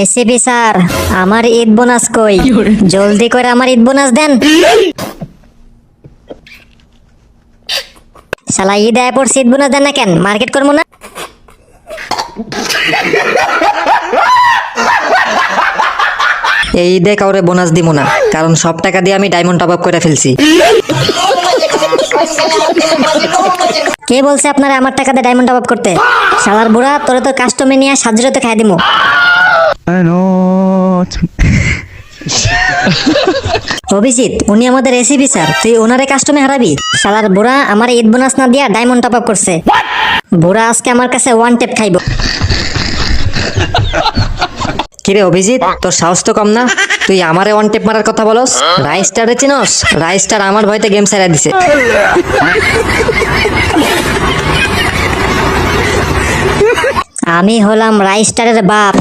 ACP sir, আমার Eid bonus কই? জলদি করে আমার ঈদ বোনাস দেন। শালা ঈদ আয় পড়ছে, ঈদ বোনাস দেন না কেন? মার্কেট করবো না? এই ঈদে কাউরে বোনাস দিব না, কারণ সব টাকা দিয়ে আমি ডায়মন্ড টপ আপ করে ফেলছি। কে বলছে আপনারা আমার টাকা দিয়ে ডায়মন্ড টপ আপ করতে? শালার বুড়া, তোরে তো কাস্টমে নিয়ে সাজরতে খাই দিমু। অভিজিৎ, উনি আমাদের এসিপি স্যার, তুই ওনারে কাস্টমে হারাবি? শালার বুড়া আমার ঈদ বোনাস না দিয়া ডায়মন্ড টপ আপ করছে। বুড়া আজকে আমার কাছে ওয়ান টেপ খাইব। কিরে অভিজিৎ, তোর সাহস তো কম না? তুই আমারে ওয়ান টেপ মারার কথা বলস? রাইস্টারে চিনস? রাইস্টার আমার ভয়তে গেম ছেড়ে দিছে। আমি হলাম রাইস্টারের বাপ।